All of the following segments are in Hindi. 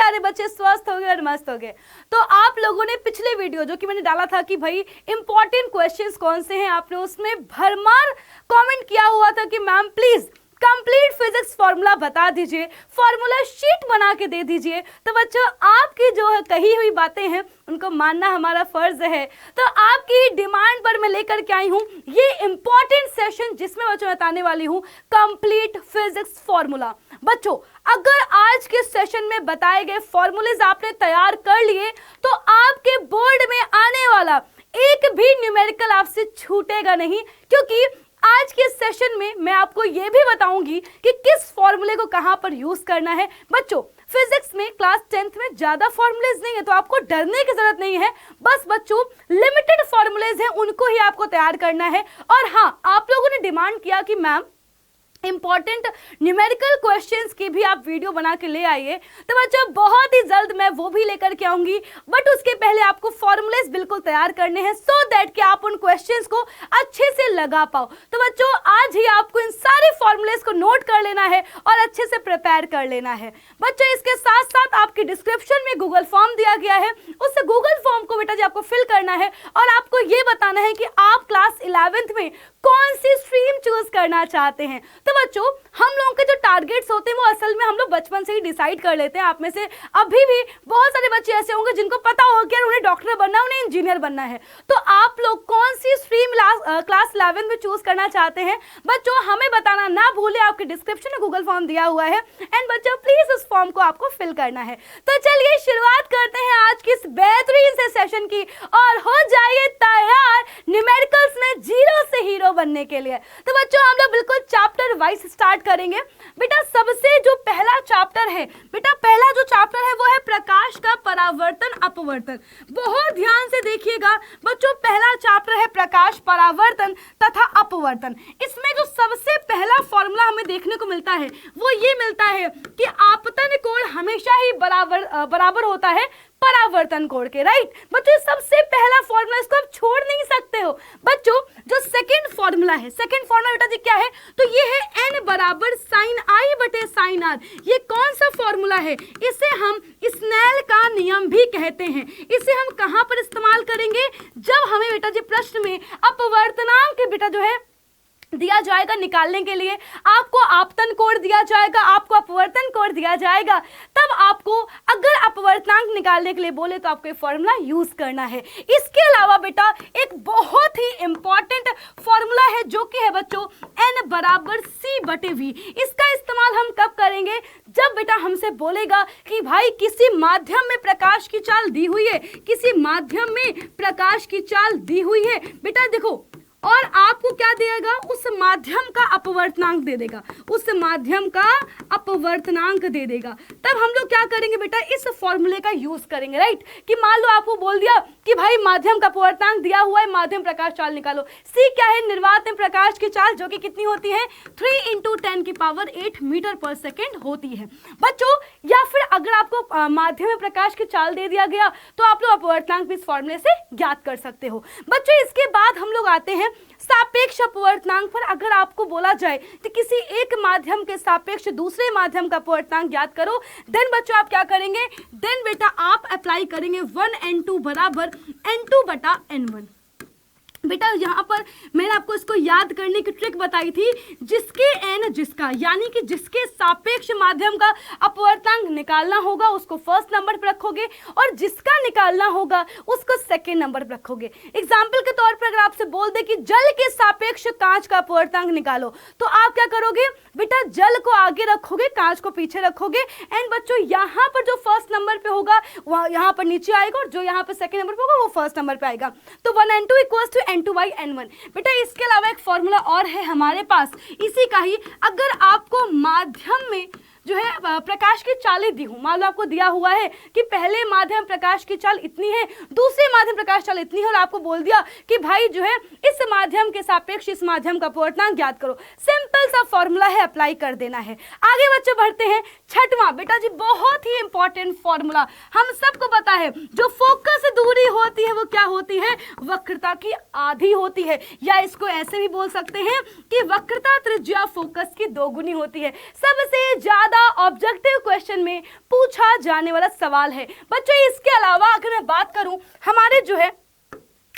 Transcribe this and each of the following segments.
सारे बच्चे स्वस्थ हो गए और मस्त हो गए। तो आप लोगों ने पिछले वीडियो जो कि मैंने डाला था कि भाई इंपॉर्टेंट क्वेश्चंस कौन से हैं, आपने उसमें भरमार कमेंट किया हुआ था कि ma'am please complete physics formula बता दीजिए, फॉर्मूला शीट बना के दे दीजिए। तो बच्चों आपकी जो है कही हुई बातें हैं उनको मानना हमारा फर्ज है। तो आपकी ही डिमांड पर मैं लेकर के आई हूँ ये इंपॉर्टेंट सेशन जिसमें बच्चों बताने वाली हूँ कंप्लीट फिजिक्स फॉर्मूला। बच्चों अगर आज के सेशन में बताए गए फॉर्मूलेज आपने तैयार कर लिए तो आपके बोर्ड में आने वाला एक भी न्यूमेरिकल आपसे छूटेगा नहीं, क्योंकि आज के सेशन में मैं आपको यह भी बताऊंगी कि किस फॉर्मूले को कहां पर यूज करना है। बच्चों फिजिक्स में क्लास 10th में ज्यादा फॉर्मूलेज नहीं है तो आपको डरने की जरूरत नहीं है। बस बच्चों लिमिटेड फॉर्मूलेज हैं उनको ही आपको तैयार करना है। और हाँ, आप लोगों ने डिमांड किया कि मैम इंपॉर्टेंट न्यूमेरिकल क्वेश्चंस की भी आप वीडियो बना के ले आइए। तो बच्चों बहुत ही जल्द मैं वो भी लेकर के आऊंगी, बट उसके पहले आपको फॉर्मूलेज बिल्कुल तैयार करने हैं सो दैट कि आप उन क्वेश्चंस को अच्छे से लगा पाओ। तो बच्चों आज ही आपको इन सारे फॉर्मूलेज को नोट कर लेना है और अच्छे से प्रिपेयर कर लेना है। बच्चों इसके साथ साथ आपके डिस्क्रिप्शन में गूगल फॉर्म दिया गया है, उस गूगल फॉर्म को बेटा जी आपको फिल करना है और आपको ये बताना है कि आप क्लास 11th में कौन सी स्ट्रीम चूज करना चाहते हैं। तो बच्चों हम लोगों के जो टारगेट्स होते हैं वो असल में हम लोग बचपन से ही डिसाइड कर लेते हैं। आप में से अभी भी बहुत सारे बच्चे ऐसे होंगे जिनको पता होगा कि उन्हें डॉक्टर बनना है, उन्हें इंजीनियर बनना है। तो आप लोग कौन सी स्ट्रीम क्लास 11 में चूज करना चाहते हैं बच्चों हमें बताना ना भूले। आपके डिस्क्रिप्शन में गूगल फॉर्म दिया हुआ है एंड बच्चों प्लीज उस फॉर्म को आपको फिल करना है। तो चलिए शुरुआत करते हैं आज की इस बेहतरीन से सेशन की और हो जाइए तैयार न्यूमेरिकल्स में जीरो से हीरो बनने के लिए। तो बच्चों हम लोग बिल्कुल चैप्टर वाइज स्टार्ट करेंगे। बेटा सबसे जो पहला चैप्टर है, बेटा पहला जो चैप्टर है वो है प्रकाश का परावर्तन अपवर्तन। बहुत ध्यान से देखिएगा बच्चों, पहला चैप्टर है प्रकाश परावर्तन तथा अपवर्तन। इसमें जो सबसे पहला फॉर्मूला हमें देखने को मिलता है वो ये मिलता है कि आपतन कोण हमेशा ही बराबर होता है परावर्तन कोण के। राइट बच्चों सबसे पहला फॉर्मूला, इसको आप छोड़ नहीं सकते हो। बच्चों जो सेकंड फॉर्मूला है, सेकंड फॉर्मूला बेटा जी क्या है, तो ये है n बराबर साइन आई बटे साइन आर। ये कौन सा फॉर्मूला है, इसे हम स्नेल का नियम भी कहते हैं। इसे हम कहां पर इस्तेमाल करेंगे, जब हमें बेटा जी प्रश्न में अपवर्तनांक बेटा जो है दिया जाएगा निकालने के लिए, आपको आपतन कोण दिया जाएगा, आपको अपवर्तन कोण दिया जाएगा, तब आपको अगर अपवर्तनांक निकालने के लिए बोले तो आपको ये फॉर्मूला यूज करना है। इसके अलावा बेटा एक बहुत ही इंपॉर्टेंट फॉर्मूला है जो कि है बच्चों n बराबर c बटे v। इसका इस्तेमाल हम कब करेंगे, जब बेटा हमसे बोलेगा कि भाई किसी माध्यम में प्रकाश की चाल दी हुई है, किसी माध्यम में प्रकाश की चाल दी हुई है बेटा देखो, और आपको क्या देगा, उस माध्यम का अपवर्तनांक दे देगा, उस माध्यम का अपवर्तनांक दे देगा। तब हम लोग क्या करेंगे बेटा, इस फॉर्मूले का यूज करेंगे। राइट कि मान लो आपको बोल दिया कि भाई माध्यम का अपवर्तनांक दिया हुआ है, माध्यम प्रकाश चाल निकालो। सी क्या है, निर्वात में प्रकाश की चाल जो कि कितनी होती है 3 × 10⁸ मीटर पर सेकेंड होती है बच्चों। या फिर अगर आपको माध्यम में प्रकाश की चाल दे दिया गया तो आप लोग अपवर्तनांक भी इस फॉर्मूले से ज्ञात कर सकते हो। बच्चों इसके बाद हम लोग आते हैं सापेक्ष अपवर्तनांक पर। अगर आपको बोला जाए कि किसी एक माध्यम के सापेक्ष दूसरे माध्यम का अपवर्तनांक ज्ञात करो, देन बच्चों आप क्या करेंगे, देन बेटा आप अप्लाई करेंगे 1n2 बराबर n2 बटा n1। बेटा यहाँ पर मैंने आपको इसको याद करने की ट्रिक बताई थी, जिसके n जिसका यानी कि जिसके सापेक्ष माध्यम का अपवर्तनांक निकालना होगा उसको फर्स्ट नंबर पर रखोगे और जिसका निकालना होगा उसको सेकंड नंबर पर रखोगे। एग्जाम्पल के तौर पर अगर आपसे बोल दे कि जल के सापेक्ष कांच का अपवर्तनांक निकालो, तो आप क्या करोगे बेटा, जल को आगे रखोगे, कांच को पीछे रखोगे एंड बच्चों यहाँ पर जो फर्स्ट नंबर पे होगा वह यहाँ पर नीचे आएगा और जो यहाँ पर सेकंड नंबर पे होगा वो फर्स्ट नंबर पे आएगा। तो 1n2 = n2/n1। बेटा इसके अलावा एक फॉर्मूला और है हमारे पास इसी का ही, अगर आपको माध्यम में जो है प्रकाश की चालें दी हूं, मान लो आपको दिया हुआ है कि पहले माध्यम प्रकाश की चाल इतनी है, दूसरे माध्यम प्रकाश चाल इतनी है और आपको बोल दिया कि भाई जो है इस माध्यम के सापेक्ष इस माध्यम का अपवर्तनांक ज्ञात करो। सिंपल सा फॉर्मूला है, अप्लाई कर देना है। आगे बच्चे बढ़ते हैं, छठवां बेटा जी बहुत ही इंपॉर्टेंट फॉर्मूला, हम सबको पता है जो फोकस से दूरी होती है वो क्या होती है, वक्रता की आधी होती है, या इसको ऐसे भी बोल सकते हैं कि वक्रता त्रिज्या फोकस की दोगुनी होती है। सबसे ज्यादा सा ऑब्जेक्टिव क्वेश्चन में पूछा जाने वाला सवाल है। बच्चों इसके अलावा अगर मैं बात करूं हमारे जो है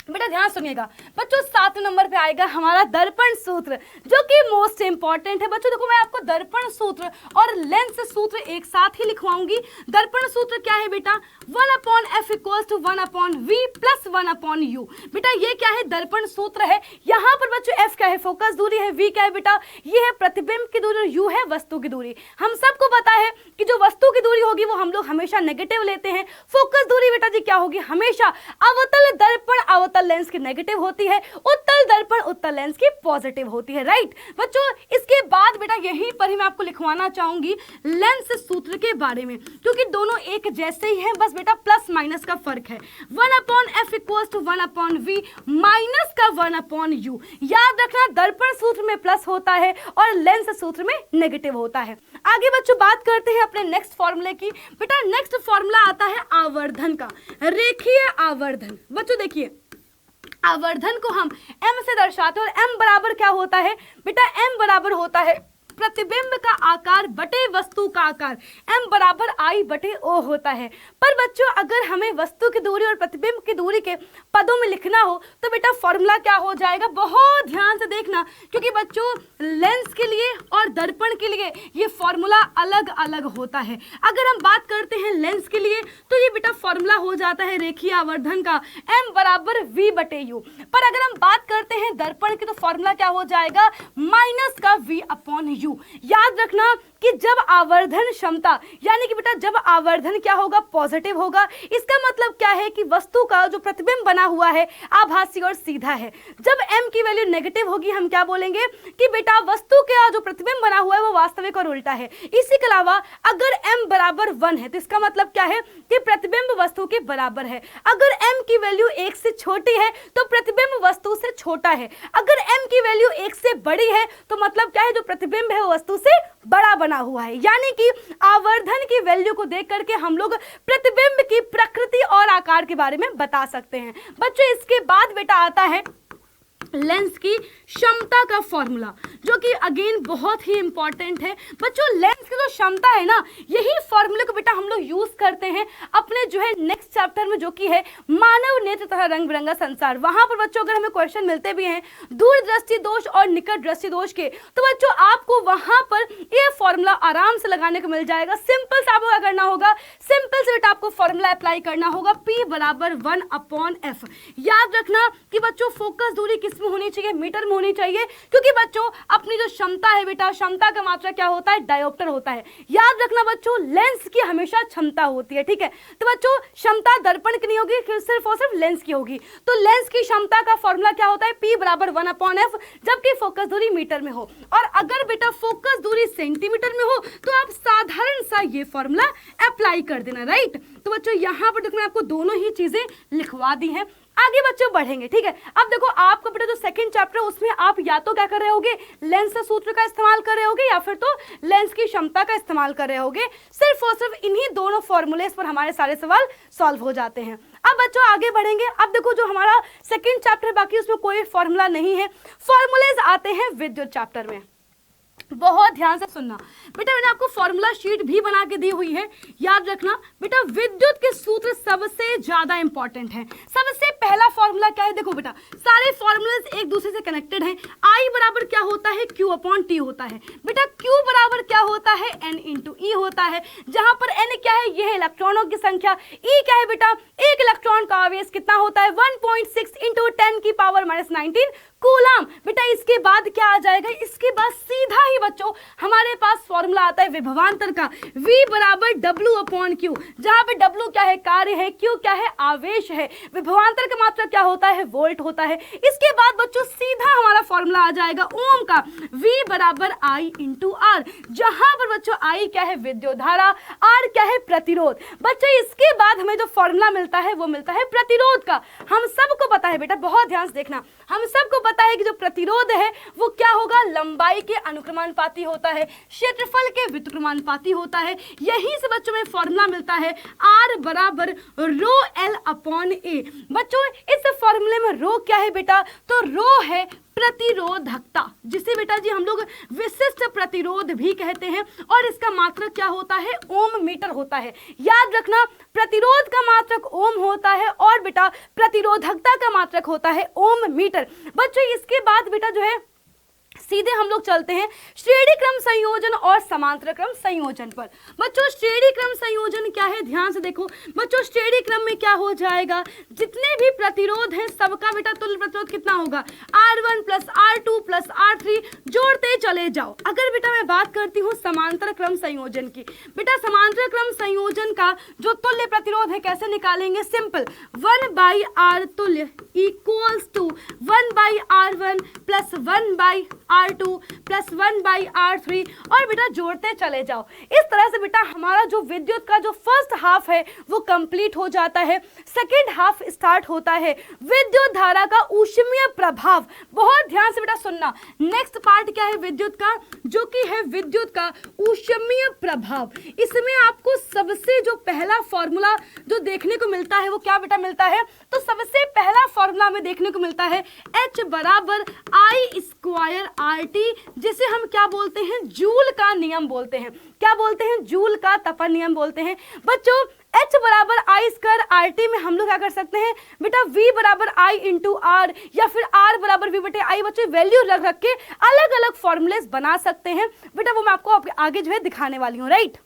बेटा ध्यान सुनिएगा बच्चों 7 नंबर पे आएगा हमारा दर्पण सूत्र, जो कि मोस्ट इंपॉर्टेंट है। बच्चों देखो मैं आपको दर्पण सूत्र और लेंस सूत्र एक साथ ही लिखवाऊंगी। दर्पण सूत्र क्या है बेटा, 1/f = 1/v + 1/u। बेटा ये क्या है, दर्पण सूत्र है। यहाँ पर बच्चों f क्या है, फोकस दूरी है, v क्या है बेटा, ये है प्रतिबिंब की दूरी, और u है वस्तु की दूरी। हम सबको पता है कि जो वस्तु की दूरी होगी वो हम लोग हमेशा नेगेटिव लेते हैं। फोकस दूरी बेटा जी क्या होगी, हमेशा अवतल दर्पण अवतल लेंस की नेगेटिव होती है, उत्तल दर्पण उत्तल लेंस की पॉजिटिव होती है, राइट। बच्चों इसके बाद बेटा यहीं पर ही मैं आपको लिखवाना चाहूंगी लेंस सूत्र के बारे में, क्योंकि दोनों एक जैसे ही हैं, बस बेटा प्लस माइनस का फर्क है। 1/f = 1/v माइनस का 1/u। याद रखना दर्पण सूत्र में प्लस होता है और लेंस सूत्र में नेगेटिव होता है। आगे बच्चों बात करते हैं अपने नेक्स्ट फॉर्मूले की। बेटा नेक्स्ट फॉर्मूला आता है आवर्धन का, रेखीय आवर्धन। बच्चों देखिए आवर्धन को हम m से दर्शाते हैं, और m बराबर क्या होता है बेटा, m बराबर होता है प्रतिबिंब का आकार बटे वस्तु का आकार, m बराबर I बटे O होता है। पर बच्चों अगर हमें वस्तु की दूरी और प्रतिबिंब की दूरी के पदों में लिखना हो तो बेटा फॉर्मूला क्या हो जाएगा, बहुत ध्यान से देखना, क्योंकि बच्चों लेंस के लिए और दर्पण के लिए ये फॉर्मूला अलग अलग होता है। अगर हम बात करते हैं लेंस के लिए तो ये बेटा फॉर्मूला हो जाता है रेखीय आवर्धन का m बराबर v बटे u। पर अगर हम बात करते हैं दर्पण की तो फॉर्मूला क्या हो जाएगा, माइनस का v/u। याद रखना कि जब आवर्धन क्षमता यानी कि बेटा जब आवर्धन क्या होगा, पॉजिटिव होगा, इसका मतलब क्या है कि वस्तु का जो प्रतिबिंब बना हुआ है आभासी और सीधा है। जब m की वैल्यू नेगेटिव होगी हम क्या बोलेंगे कि बेटा वस्तु का जो प्रतिबिंब बना हुआ है वो वास्तविक और उल्टा है। इसी के अलावा अगर m बराबर 1 है तो इसका मतलब क्या है कि प्रतिबिंब वस्तु के बराबर है। अगर m की वैल्यू 1 से छोटी है तो प्रतिबिंब वस्तु से छोटा है। अगर m की वैल्यू 1 से बड़ी है तो मतलब क्या है, जो प्रतिबिंब है वो वस्तु से बड़ा बना हुआ है। यानी कि आवर्धन की वैल्यू को देख करके हम लोग प्रतिबिंब की प्रकृति और आकार के बारे में बता सकते हैं। बच्चों इसके बाद बेटा आता है लेंस की क्षमता का फॉर्मूला, जो कि अगेन बहुत ही इंपॉर्टेंट है। बच्चों लेंस की जो क्षमता है ना, यही फॉर्मूले को बेटा हम लोग यूज करते हैं अपने जो है नेक्स्ट चैप्टर में, जो कि है मानव नेत्र तथा रंग बिरंगा संसार। वहां पर बच्चों अगर हमें क्वेश्चन मिलते भी हैं दूर दृष्टि दोष और निकट दृष्टि दोष के, तो बच्चों आपको वहां पर ये फॉर्मूला आराम से लगाने को मिल जाएगा। सिंपल से आपको क्या करना होगा, सिंपल से बेटा आपको फॉर्मूला अप्लाई करना होगा, P बराबर 1/f। याद रखना कि बच्चों फोकस दूरी किस में होनी चाहिए, मीटर में होनी चाहिए, क्योंकि बच्चों अपनी जो क्षमता है बेटा, क्षमता का मात्रा क्या होता है, डायोप्टर होता है। याद रखना बच्चों लेंस की हमेशा क्षमता होती है, ठीक है। तो बच्चों क्षमता दर्पण की नहीं होगी, सिर्फ और सिर्फ लेंस की होगी। तो लेंस की क्षमता का फॉर्मूला क्या होता है, P बराबर 1/f, जबकि फोकस दूरी मीटर में हो। और अगर बेटा फोकस दूरी सेंटीमीटर में हो तो आप साधारण सा ये फॉर्मूला अप्लाई कर देना, राइट। तो बच्चों यहाँ पर देखो मैं आपको दोनों ही चीजें लिखवा दी हैं। आगे बच्चों बढ़ेंगे, ठीक है। अब देखो आपका बेटा जो सेकंड चैप्टर है उसमें आप या तो क्या कर रहे होगे, लेंस सूत्र का इस्तेमाल कर रहे होगे, या फिर तो लेंस की क्षमता का इस्तेमाल कर रहे होगे। सिर्फ और सिर्फ इन्हीं दोनों फॉर्मूलेस पर हमारे सारे सवाल सॉल्व हो जाते हैं। अब बच्चों आगे बढ़ेंगे। अब देखो जो हमारा सेकंड चैप्टर है बाकी उसमें कोई फॉर्मूला नहीं है, फॉर्मूलेज आते हैं विद्युत चैप्टर में। बहुत ध्यान से सुनना बेटा, मैंने आपको फॉर्मूला शीट भी बना के दी हुई है। याद रखना बेटा विद्युत के सूत्र सबसे ज्यादा इंपॉर्टेंट है। सबसे पहला फॉर्मूला क्या है, देखो बेटा सारे फॉर्मूलेज एक दूसरे से कनेक्टेड हैं। I बराबर क्या होता है, Q/T होता है। बेटा Q बराबर क्या होता है, N × E होता है, जहां पर N क्या है, यह है इलेक्ट्रॉनों की संख्या। E क्या है बेटा, एक इलेक्ट्रॉन का आवेश कितना होता है, 1.6 × 10⁻⁻19 कूलम। बेटा इसके बाद क्या आ जाएगा, इसके बाद सीधा ही बच्चों हमारे पास फॉर्मूला आता है विभवांतर का, V बराबर W/Q, जहां पे W क्या है, कार्य है, Q क्या है, आवेश है, विभवांतर का मात्रा क्या होता है, वोल्ट होता है। इसके बाद बच्चों सीधा हमारा फॉर्मूला आ जाएगा ओम का, V बराबर I × R, जहां पर बच्चों I क्या है, विद्युत धारा, R क्या है, प्रतिरोध। बच्चों इसके बाद हमें जो फॉर्मूला मिलता है वो मिलता है प्रतिरोध का। हम सबको पता है बेटा, बहुत ध्यान से देखना, हम सबको पता है कि जो प्रतिरोध है वो क्या होगा, लंबाई के अनुक्रमानुपाती होता है, क्षेत्रफल के व्युत्क्रमानुपाती होता है। यहीं से बच्चों में फॉर्मूला मिलता है R बराबर ρL/A। बच्चों इस फॉर्मूले में रो क्या है बेटा, तो रो है प्रतिरोधकता, जिसे बेटा जी हम लोग विशिष्ट प्रतिरोध भी कहते हैं, और इसका मात्रक क्या होता है, ओम मीटर होता है। याद रखना, प्रतिरोध का मात्रक ओम होता है और बेटा प्रतिरोधकता का मात्रक होता है ओम मीटर। बच्चों इसके बाद बेटा जो है सीधे हम लोग चलते हैं श्रेणी क्रम संयोजन और समांतर क्रम संयोजन पर। बच्चों श्रेणी क्रम संयोजन क्या है, ध्यान से देखो बच्चों, श्रेणी क्रम में क्या हो जाएगा, जितने भी प्रतिरोध हैं सबका बेटा तुल्य प्रतिरोध कितना होगा, R1 plus R2 plus R3, जोड़ते चले जाओ। अगर बेटा मैं बात करती हूँ समांतर क्रम संयोजन की, बेटा समांतर क्रम संयोजन का जो तुल्य प्रतिरोध है कैसे निकालेंगे, सिंपल, 1/R तुल्य equals to 1/R1 plus 1/R2 plus 1/R3, और बेटा जोड़ते चले जाओ। इस तरह से बेटा हमारा जो विद्युत का जो फर्स्ट हाफ है वो कंप्लीट हो जाता है, सेकेंड हाफ स्टार्ट होता है विद्युत धारा का ऊष्मीय प्रभाव। बहुत ध्यान से बेटा सुनना, नेक्स्ट पार्ट क्या है विद्युत का, जो कि है विद्युत का ऊष्मीय प्रभाव। इसमें आपको सबसे जो पहला फॉर्मूला जो देखने को मिलता है वो क्या बेटा मिलता है, तो सबसे पहला फॉर्मूला हमें देखने को मिलता है H बराबर I स्क्वायर RT, जिसे हम क्या बोलते हैं, जूल का नियम बोलते हैं। क्या बोलते हैं, जूल का तपन नियम बोलते हैं। बच्चों H बराबर I स्क्वायर RT में हम लोग क्या कर सकते हैं बेटा, V बराबर I इंटू R या फिर R बराबर V बटे I, बच्चों वैल्यू रख के अलग अलग फॉर्मूलेस बना सकते हैं बेटा, वो मैं आपको आगे जो है दिखाने वाली हूँ, राइट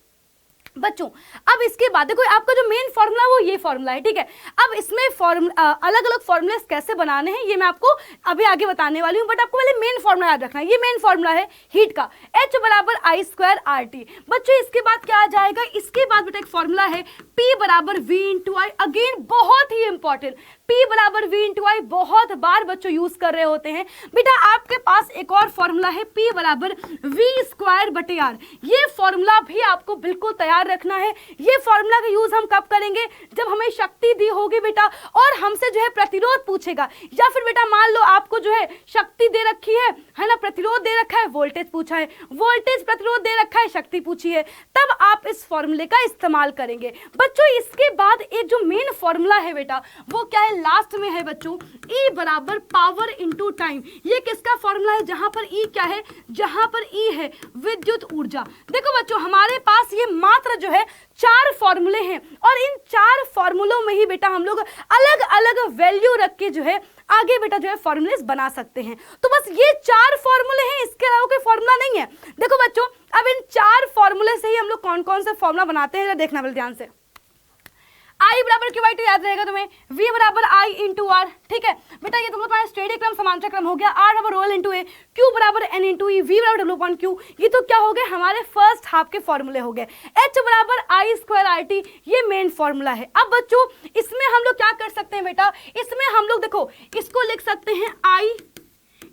बच्चों। अब इसके बाद देखो आपका जो मेन फॉर्मूला वो ये फॉर्मूला है, ठीक है। अब इसमें अलग अलग फॉर्मूले कैसे बनाने हैं ये मैं आपको अभी आगे बताने वाली हूँ, बट आपको पहले मेन फॉर्मूला याद रखना है। ये मेन फॉर्मूला है हीट का, H बराबर I स्क्वायर RT। बच्चों इसके बाद क्या आ जाएगा, इसके बाद बेटा एक फॉर्मूला है P बराबर V इंटू I, अगेन बहुत ही इंपॉर्टेंट, P बराबर V इंटू I बहुत बार बच्चों यूज कर रहे होते हैं बेटा। आपके पास एक और फॉर्मूला है P बराबर V स्क्वायर बटे R, ये फॉर्मूला भी आपको बिल्कुल तैयार रखना है। ये फॉर्मूला का यूज हम कब करेंगे, जब हमें शक्ति दी होगी बेटा और हमसे जो है प्रतिरोध पूछेगा, या फिर बेटा मान लो आपको जो है शक्ति दे रखी है ना, प्रतिरोध दे रखा है, वोल्टेज पूछा है, वोल्टेज प्रतिरोध दे रखा है, शक्ति पूछी है, तब आप इस फॉर्मूले का इस्तेमाल करेंगे। बच्चों इसके बाद एक जो मेन फॉर्मूला है बेटा वो क्या है, लास्ट में है बच्चों, E बराबर पावर इंटू टाइम। ये किसका फॉर्मूला है, जहां पर E क्या है, जहां पर E है विद्युत ऊर्जा। देखो बच्चों हमारे पास ये मात्र जो है 4 फॉर्मूले हैं, और इन 4 फॉर्मूलों में ही बेटा हम लोग अलग अलग वैल्यू रख के जो है आगे बेटा जो है फॉर्मूलेस बना सकते हैं। तो बस ये 4 फॉर्मूले हैं, इसके अलावा कोई फॉर्मूला नहीं है। देखो बच्चों अब इन 4 फॉर्मूले से ही हम लोग कौन कौन से फॉर्मूला बनाते हैं देखना पहले ध्यान से। I बराबर क्यू बाई टी याद रहेगा तुम्हें, V बराबर I इंटू R, ठीक है बेटा, ये तुम लोग तुम्हारा श्रेणी क्रम समांतर क्रम हो गया। R बराबर रोल इंटू ए, Q बराबर N इंटू ई, V बराबर W अपॉन Q, ये तो क्या हो गए हमारे फर्स्ट हाफ के फॉर्मूले हो गए। H बराबर I स्क्वायर RT, ये मेन फॉर्मूला है। अब बच्चों इसमें हम लोग क्या कर सकते हैं बेटा, इसमें हम लोग देखो इसको लिख सकते हैं I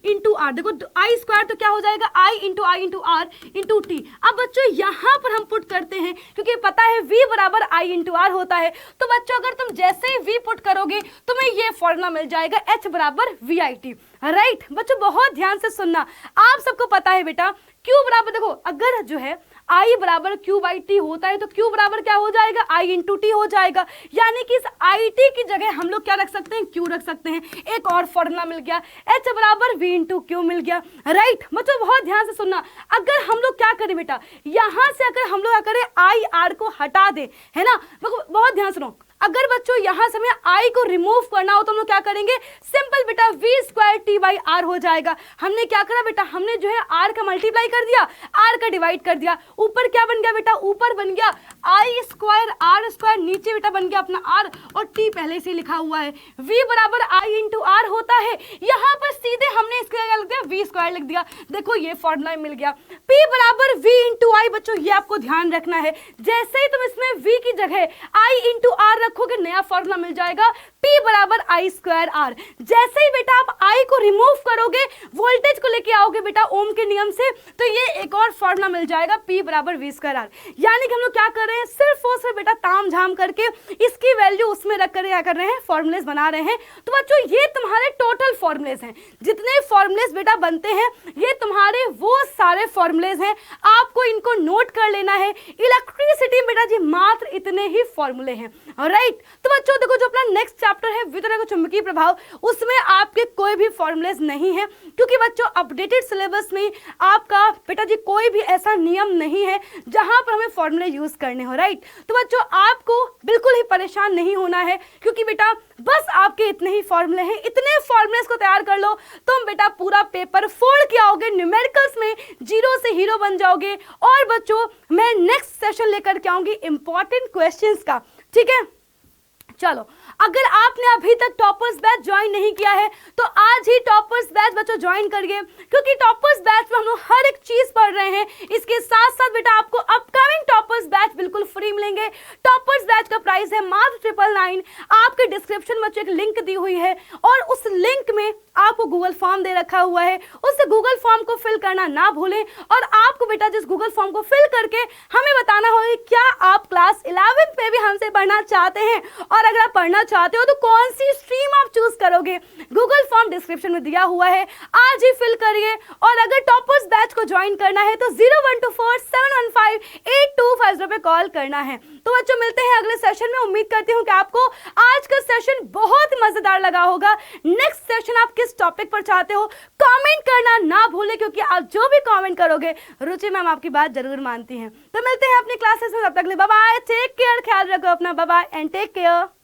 इंटू आर, देखो आई स्क्वायर तो क्या हो जाएगा, आई इंटू आर इंटू टी। अब बच्चों यहाँ पर हम पुट करते हैं क्योंकि पता है V बराबर आई इंटू आर होता है, तो बच्चों अगर तुम जैसे ही V पुट करोगे तुम्हें ये फॉर्मूला मिल जाएगा H बराबर वी आई टी, राइट बच्चों बहुत ध्यान से सुनना। आप सबको पता है बेटा Q बराबर, देखो अगर जो है I बराबर Q बाई टी होता है तो Q बराबर क्या हो जाएगा, I इंटू टी हो जाएगा, यानी कि इस आई टी की जगह हम लोग क्या रख सकते हैं, Q रख सकते हैं। एक और फॉर्मूला मिल गया, H बराबर V इंटू क्यू मिल गया, राइट बच्चों बहुत ध्यान से सुनना। अगर हम लोग क्या करें बेटा, यहां से अगर हम लोग क्या करें आई आर को हटा दे, है ना, बहुत ध्यान सुनो। अगर बच्चों यहां से हमें आई को रिमूव करना हो तो हम लोग क्या करेंगे, सिंपल बेटा V square T by R हो जाएगा। हमने क्या करा बेटा, हमने जो है R का मल्टीप्लाई कर दिया, R का डिवाइड कर दिया, ऊपर क्या बन गया बेटा, ऊपर बन गया I स्क्वायर R स्क्वायर, नीचे बेटा बन गया अपना R, और T पहले से लिखा हुआ है। V बराबर I इंटू आर होता है, यहाँ पर सीधे हमने इसके क्या लिख दिया, V स्क्वायर लिख दिया। देखो ये फॉर्मूला मिल गया, P बराबर V इंटू आई। बच्चों ये आपको ध्यान रखना है, जैसे ही तुम इसमें V की जगह I इंटू आर रखोगे नया फॉर्मूला मिल जाएगा P बराबर आई स्क्वायर आर। जैसे ही बेटा आप I को रिमूव करोगे, वोल्टेज को लेके आओगे बेटा ओम के नियम से, तो ये एक और फॉर्मूला मिल जाएगा P बराबर V स्क्वायर आर। यानी कि हम लोग क्या कर रहे हैं, सिर्फ और सिर्फ बेटा ताम झाम करके इसकी वैल्यू उसमें रख कर क्या कर रहे हैं, फॉर्मुलेस बना रहे हैं। तो बच्चों ये तुम्हारे टोटल फॉर्मुलेस हैं, जितने फॉर्मुलेस बेटा बनते हैं ये तुम्हारे वो सारे फॉर्मुलेस हैं, आपको इनको नोट कर लेना है। इलेक्ट्रिसिटी बेटा जी मात्र इतने ही फॉर्मूले हैं, राइट। तो बच्चों देखो जो अपना नेक्स्ट चैप्टर है वितरण का चुंबकीय प्रभाव, उसमें आपके कोई भी फॉर्मूलेज नहीं है, क्योंकि बच्चों अपडेटेड सिलेबस में आपका बेटा जी कोई भी ऐसा नियम नहीं है जहां पर हमें फॉर्मूले यूज करने हो, राइट। तो बच्चों आपको बिल्कुल ही परेशान नहीं होना है, क्योंकि बेटा बस आपके इतने ही फॉर्मूले हैं, इतने फॉर्मूलेस को तैयार कर लो, तुम बेटा पूरा पेपर फोड़ के आओगे, न्यूमेरिकल्स में जीरो से हीरो बन जाओगे। और बच्चों मैं नेक्स्ट सेशन लेकर के आऊंगी इंपॉर्टेंट क्वेश्चंस का, ठीक है। चलो, अगर आपने अभी तक टॉपर्स बैच ज्वाइन नहीं किया है तो आज ही टॉपर्स बैच बच्चों ज्वाइन करिए, क्योंकि टॉपर्स बैच में हम लोग हर एक चीज पढ़ रहे हैं। इसके साथ साथ बेटा आपको अपकमिंग टॉपर्स बैच बिल्कुल फ्री मिलेंगे। टॉपर्स बैच का प्राइस है मात्र 999। आपके डिस्क्रिप्शन में एक लिंक दी हुई है और उस लिंक में आपको गूगल फॉर्म दे रखा हुआ है, उस गूगल फॉर्म को फिल करना ना भूलें। और आपको बेटा जिस गूगल फॉर्म को फिल करके हमें बताना होगा क्या आप क्लास 11 में भी हमसे पढ़ना चाहते हैं, और अगर आप पढ़ना चाहते हो तो कौन सी स्ट्रीम आप चूज करोगे। गूगल फॉर्म डिस्क्रिप्शन में दिया हुआ है, आज ही फिल करिए। और अगर टॉपर्स बैच को ज्वाइन करना है तो 0124-715-8250 पे कॉल करना है। तो बच्चों मिलते हैं अगले सेशन में। उम्मीद करती हूँ कि आपको आज का सेशन बहुत मजेदार लगा होगा। नेक्स्ट सेशन आप किस टॉपिक पर चाहते हो कमेंट करना ना भूले, क्योंकि आप जो भी कमेंट करोगे रुचि मैम आपकी बात जरूर मानती हैं। तो मिलते हैं अपनी क्लासेस में, तब तक बाय बाय, टेक केयर, ख्याल रखो अपना, bye bye and take care.